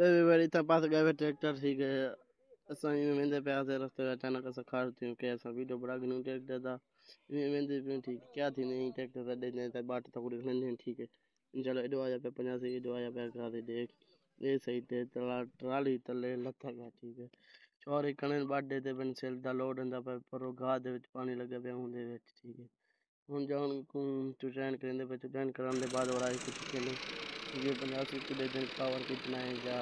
worry इतना पास गए tractor ठीक है असां इवें वेंदे पिया से रस्ते में अचानक असां खार थियूं के असां वीडियो बड़ा गिनूं ट्रैक्टर दा इवें वेंदे पियूं ठीक क्या थी नहीं ट्रैक्टर दा दे दे बाट तक उड़ने ठीक है इंशाल्लाह एडो आया पे 85 एडो आया पे का देख ये सही ते ट्राली तले लथा गया ठीक है चौरे कणन बाडे ते बन सेल दा लोड अंदा पर गा दे विच पानी लगे पे हुंदे विच ठीक है ਹੁਣ ਜਾਣ को ट्रेन करेंगे पे ट्रेन कराने बाद वाला कुछ खेलें ये 85 के दिन पावर कितना है या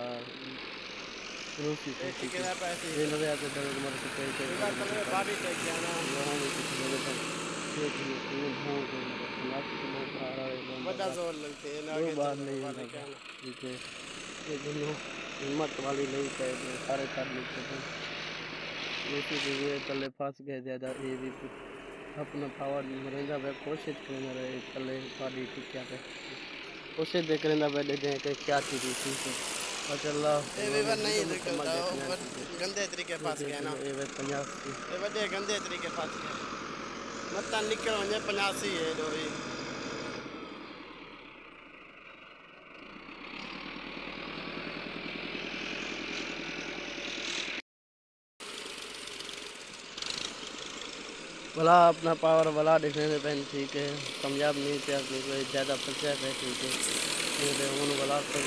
रूसी कितना पैसे ये लगे आते तो मर के पैसे बाडी टेक जाना वहां भी कुछ लगे तो ये भूल गए लाख के लोग आ रहे हैं बड़ा जोर लगते हैं दो आगे बार चलने नहीं वाले लगा कहना ठीक है ये दोनों हिम्मत वाली नहीं चाहिए सारे कर लेते हैं ये तले फंस गए ज़्यादा ये भी अपना पावर मरेंदा वे कोशिश करना रहे तले पानी टिक्या पे कोशिश देख करना वे दे के क्या चीज़ थी माशाल्लाह ये भी नहीं निकलता गंदे तरीके फंस गया ना ये वे 50 की ये बड़े गंदे तरीके फंस गए मत निकल वने 85 है जो भी भला अपना पावर वाला देखने में पहन ठीक है कामयाब नहीं थे अपने को ज़्यादा फंसा है ठीक है मेरे उन वाला तो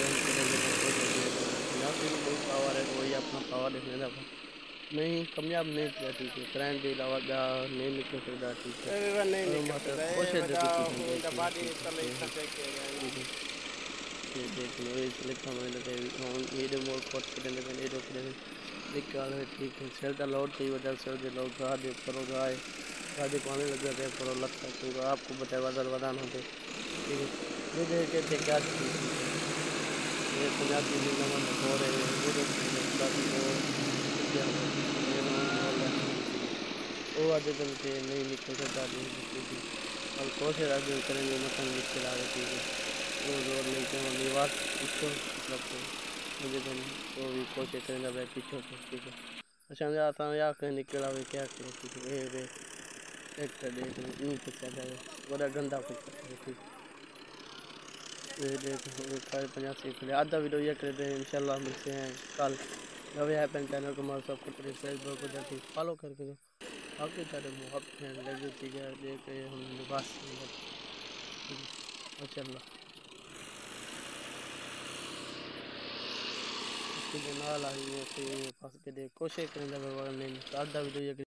बहुत पावर है वही अपना पावर देखने का नहीं कामयाब नहीं किया ठीक है करंट के अलावा नहीं निकल सकता ठीक है ये नहीं निकलता कोशिश बाडी तले टेक के ये देख लो इस लिखा मैंने लगे ये मोर कोट के देने में ये के निकाल है ठीक है सेल दा लोड की वजह से जो लोग गा दे करो गाय गाड़ी पानी लग गया करो लगता है तो आपको बताया वदान होते ठीक है ये देख के थे क्या ये पंजाबी नमन हो रहे वो आधे दिन के नहीं निकल सकता और कोशिश आगे करेंगे मतलब निकल आ ठीक है वो जोर नहीं चाहिए बात इसको मतलब मुझे तो भी कोशिश करेंगे भाई पीछे ठीक है अच्छा आता या कहीं निकल आवे क्या करें ठीक है वे ट्रैक्टर देख यूँ फंसा जाए बड़ा गंदा फंसा है ठीक ये देख 85 आधा वीडियो ये करते हैं इंशाल्लाह मिलते हैं कल नवे ऐप चैनल को हमारे सबको फेसबुक को जाके फॉलो करके दो बाकी सारे मुहब्बत हैं लगे ठीक है देख रहे हम लिबास माशाल्लाह नाल आई है कोशिश करेंगे आधा वीडियो